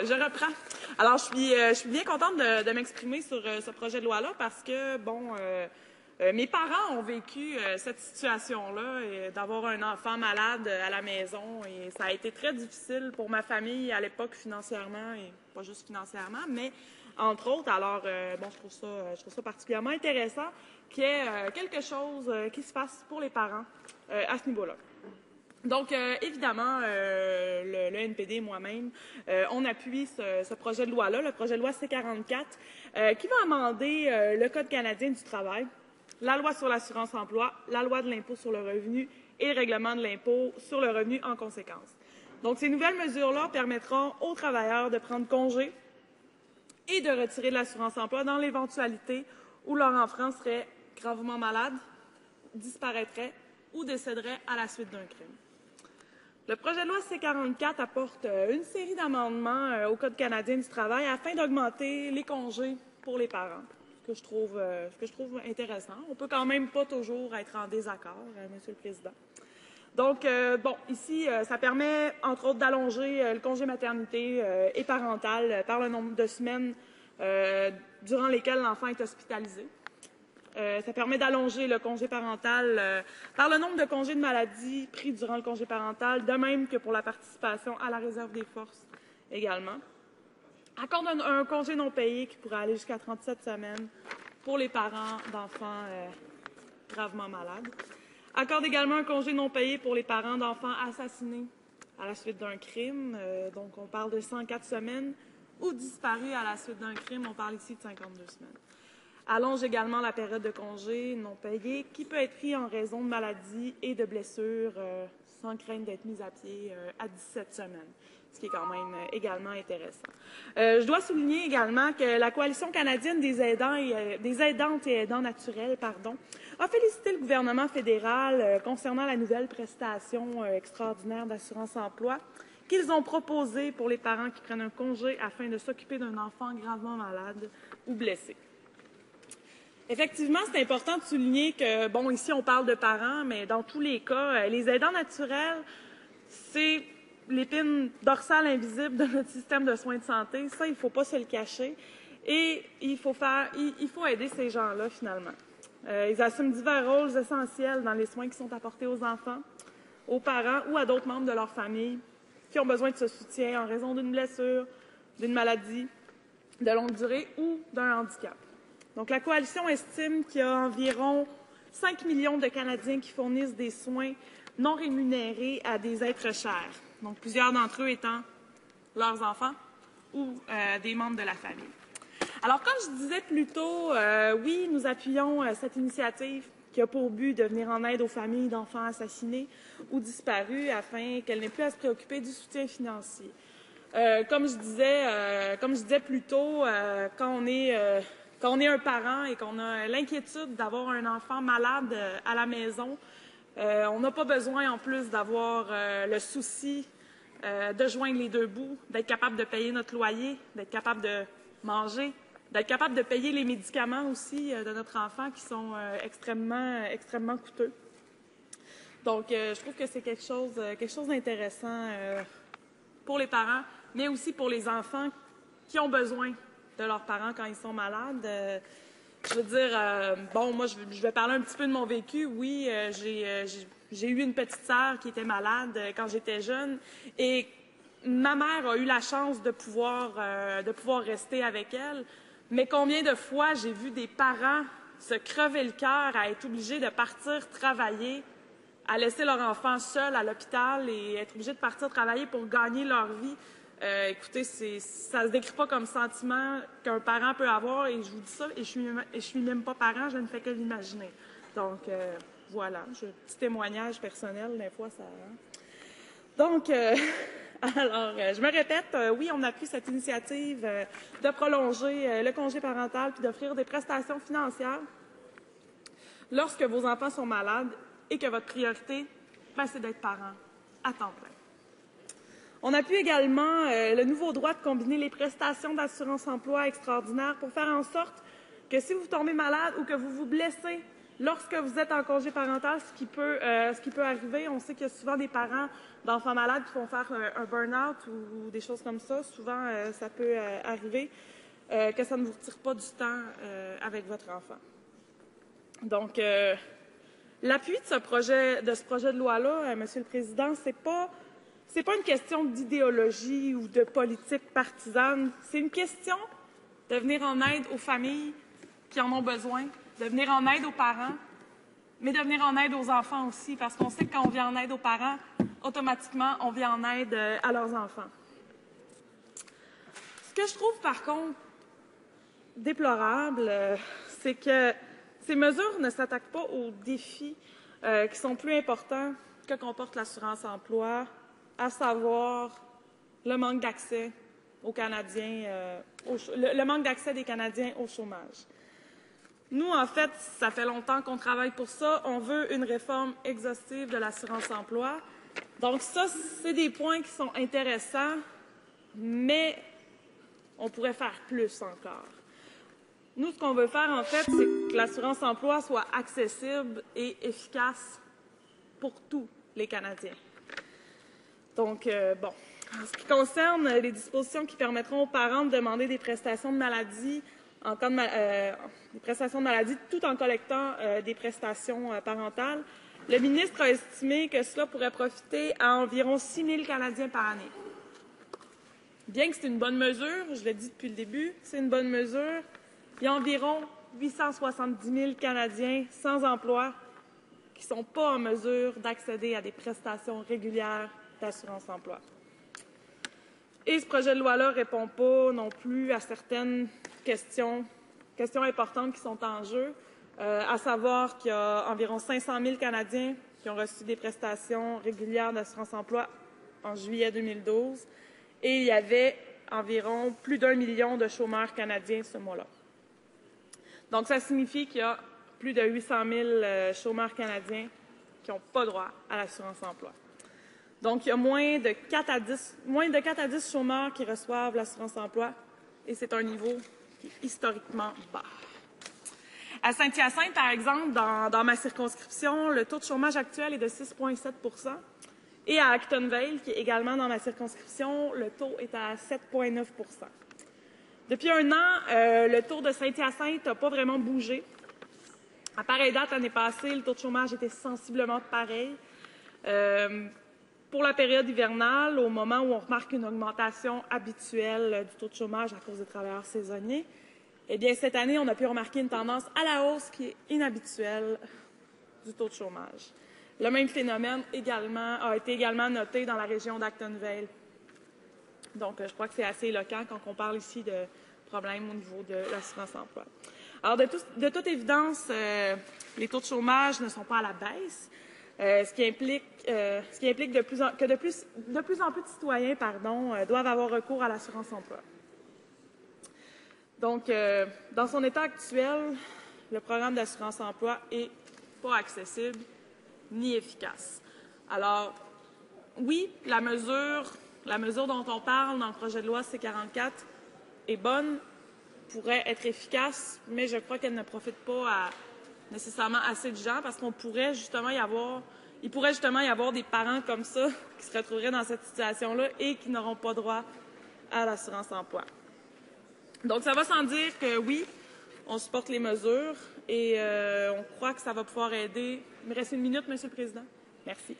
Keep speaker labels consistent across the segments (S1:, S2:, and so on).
S1: je reprends. Alors, je suis bien contente de m'exprimer sur ce projet de loi-là parce que, mes parents ont vécu cette situation-là, d'avoir un enfant malade à la maison. Et ça a été très difficile pour ma famille à l'époque financièrement, et pas juste financièrement, mais entre autres. Alors, je trouve ça particulièrement intéressant qu'il y ait quelque chose qui se fasse pour les parents à ce niveau-là. Donc, évidemment, le NPD et moi-même, on appuie ce projet de loi-là, le projet de loi C-44, qui va amender le Code canadien du travail, la loi sur l'assurance-emploi, la loi de l'impôt sur le revenu et le règlement de l'impôt sur le revenu en conséquence. Donc, ces nouvelles mesures-là permettront aux travailleurs de prendre congé et de retirer de l'assurance-emploi dans l'éventualité où leur enfant serait gravement malade, disparaîtrait ou décéderait à la suite d'un crime. Le projet de loi C-44 apporte une série d'amendements au Code canadien du travail afin d'augmenter les congés pour les parents, ce que je trouve intéressant. On peut quand même pas toujours être en désaccord, Monsieur le Président. Donc, ici, ça permet, entre autres, d'allonger le congé maternité et parental par le nombre de semaines durant lesquelles l'enfant est hospitalisé. Ça permet d'allonger le congé parental par le nombre de congés de maladie pris durant le congé parental, de même que pour la participation à la réserve des forces également. Accorde un congé non payé qui pourrait aller jusqu'à 37 semaines pour les parents d'enfants gravement malades. Accorde également un congé non payé pour les parents d'enfants assassinés à la suite d'un crime. Donc, on parle de 104 semaines ou disparus à la suite d'un crime. On parle ici de 52 semaines. Allonge également la période de congé non payé qui peut être pris en raison de maladies et de blessures sans crainte d'être mis à pied à 17 semaines, ce qui est quand même également intéressant. Je dois souligner également que la Coalition canadienne des aidantes et aidants naturels a félicité le gouvernement fédéral concernant la nouvelle prestation extraordinaire d'assurance-emploi qu'ils ont proposée pour les parents qui prennent un congé afin de s'occuper d'un enfant gravement malade ou blessé. Effectivement, c'est important de souligner que, ici, on parle de parents, mais dans tous les cas, les aidants naturels, c'est l'épine dorsale invisible de notre système de soins de santé. Ça, il ne faut pas se le cacher. Et il faut aider ces gens-là, finalement. Ils assument divers rôles essentiels dans les soins qui sont apportés aux enfants, aux parents ou à d'autres membres de leur famille qui ont besoin de ce soutien en raison d'une blessure, d'une maladie de longue durée ou d'un handicap. Donc, la Coalition estime qu'il y a environ 5 millions de Canadiens qui fournissent des soins non rémunérés à des êtres chers, donc plusieurs d'entre eux étant leurs enfants ou des membres de la famille. Alors, comme je disais plus tôt, oui, nous appuyons cette initiative qui a pour but de venir en aide aux familles d'enfants assassinés ou disparus afin qu'elles n'aient plus à se préoccuper du soutien financier. Comme je disais plus tôt, quand on est un parent et qu'on a l'inquiétude d'avoir un enfant malade à la maison, on n'a pas besoin en plus d'avoir le souci de joindre les deux bouts, d'être capable de payer notre loyer, d'être capable de manger, d'être capable de payer les médicaments aussi de notre enfant qui sont extrêmement coûteux. Donc, je trouve que c'est quelque chose d'intéressant pour les parents, mais aussi pour les enfants qui ont besoin de leurs parents quand ils sont malades. Je veux dire, moi, je vais parler un petit peu de mon vécu. Oui, j'ai eu une petite sœur qui était malade quand j'étais jeune et ma mère a eu la chance de pouvoir rester avec elle. Mais combien de fois j'ai vu des parents se crever le cœur à être obligés de partir travailler, à laisser leur enfant seul à l'hôpital et être obligés de partir travailler pour gagner leur vie. Écoutez, ça ne se décrit pas comme sentiment qu'un parent peut avoir, et je vous dis ça, et je suis même pas parent, je ne fais que l'imaginer. Donc, voilà, petit témoignage personnel, des fois, ça... Donc, alors, je me répète, oui, on appuie cette initiative de prolonger le congé parental puis d'offrir des prestations financières lorsque vos enfants sont malades et que votre priorité, c'est d'être parent à temps plein. On appuie également le nouveau droit de combiner les prestations d'assurance-emploi extraordinaire pour faire en sorte que si vous tombez malade ou que vous vous blessez Lorsque vous êtes en congé parental, ce qui peut arriver, on sait qu'il y a souvent des parents d'enfants malades qui vont faire un burn-out ou des choses comme ça. Souvent, ça peut arriver que ça ne vous retire pas du temps avec votre enfant. Donc, l'appui de ce projet de loi-là, Monsieur le Président, c'est pas une question d'idéologie ou de politique partisane. C'est une question de venir en aide aux familles qui en ont besoin, de venir en aide aux parents, mais de venir en aide aux enfants aussi, parce qu'on sait que quand on vient en aide aux parents, automatiquement, on vient en aide à leurs enfants. Ce que je trouve, par contre, déplorable, c'est que ces mesures ne s'attaquent pas aux défis qui sont plus importants que comporte l'assurance-emploi, à savoir le manque d'accès aux Canadiens, le manque d'accès des Canadiens au chômage. Nous, en fait, ça fait longtemps qu'on travaille pour ça. On veut une réforme exhaustive de l'assurance-emploi. Donc ça, c'est des points qui sont intéressants, mais on pourrait faire plus encore. Nous, ce qu'on veut faire, en fait, c'est que l'assurance-emploi soit accessible et efficace pour tous les Canadiens. Donc, bon, en ce qui concerne les dispositions qui permettront aux parents de demander des prestations de maladie en cas des prestations de maladie tout en collectant des prestations parentales, le ministre a estimé que cela pourrait profiter à environ 6 000 Canadiens par année. Bien que c'est une bonne mesure, je l'ai dit depuis le début, c'est une bonne mesure, il y a environ 870 000 Canadiens sans emploi qui ne sont pas en mesure d'accéder à des prestations régulières d'assurance-emploi. Et ce projet de loi-là ne répond pas non plus à certaines questions importantes qui sont en jeu, à savoir qu'il y a environ 500 000 Canadiens qui ont reçu des prestations régulières d'assurance-emploi en juillet 2012 et il y avait environ plus d'1 million de chômeurs canadiens ce mois-là. Donc, ça signifie qu'il y a plus de 800 000 chômeurs canadiens qui n'ont pas droit à l'assurance-emploi. Donc, il y a moins de 4 à 10 chômeurs qui reçoivent l'assurance-emploi et c'est un niveau qui est historiquement bas. À Saint-Hyacinthe, par exemple, dans ma circonscription, le taux de chômage actuel est de 6,7 % et à Actonville, qui est également dans ma circonscription, le taux est à 7,9 %. Depuis un an, le taux de Saint-Hyacinthe n'a pas vraiment bougé. À pareille date, l'année passée, le taux de chômage était sensiblement pareil. Pour la période hivernale, au moment où on remarque une augmentation habituelle du taux de chômage à cause des travailleurs saisonniers, eh bien, cette année, on a pu remarquer une tendance à la hausse qui est inhabituelle du taux de chômage. Le même phénomène a été également noté dans la région d'Actonville. Donc, je crois que c'est assez éloquent quand on parle ici de problèmes au niveau de l'assurance-emploi. Alors, de toute évidence, les taux de chômage ne sont pas à la baisse, ce qui implique que de plus en plus de citoyens doivent avoir recours à l'assurance-emploi. Donc, dans son état actuel, le programme d'assurance-emploi n'est pas accessible ni efficace. Alors, oui, la mesure dont on parle dans le projet de loi C-44 est bonne, pourrait être efficace, mais je crois qu'elle ne profite pas nécessairement assez de gens parce qu'il pourrait justement y avoir des parents comme ça qui se retrouveraient dans cette situation-là et qui n'auront pas droit à l'assurance-emploi. Donc, ça va sans dire que oui, on supporte les mesures et on croit que ça va pouvoir aider. Il me reste 1 minute, Monsieur le Président. Merci.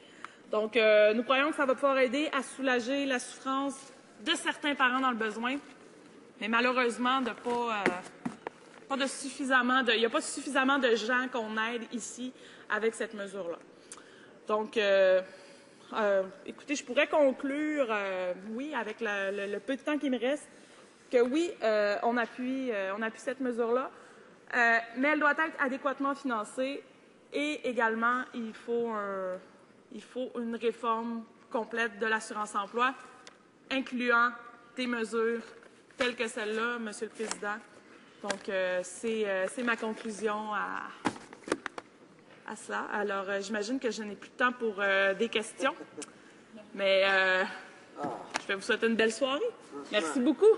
S1: Donc, nous croyons que ça va pouvoir aider à soulager la souffrance de certains parents dans le besoin, mais malheureusement, il n'y a pas suffisamment de gens qu'on aide ici avec cette mesure-là. Donc, écoutez, je pourrais conclure, oui, avec le peu de temps qui me reste, que oui, on appuie cette mesure-là, mais elle doit être adéquatement financée et également, il faut une réforme complète de l'assurance-emploi, incluant des mesures telles que celle-là, Monsieur le Président. Donc, c'est ma conclusion à cela. Alors, j'imagine que je n'ai plus de temps pour des questions, mais je vais vous souhaiter une belle soirée. Merci beaucoup.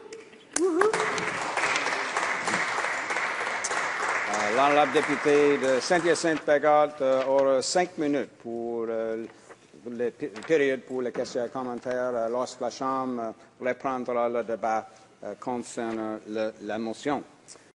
S2: L'honorable député de Saint-Hyacinthe-Pégard aura 5 minutes pour la période pour les questions et commentaires lorsque la Chambre reprendra le débat concernant la motion.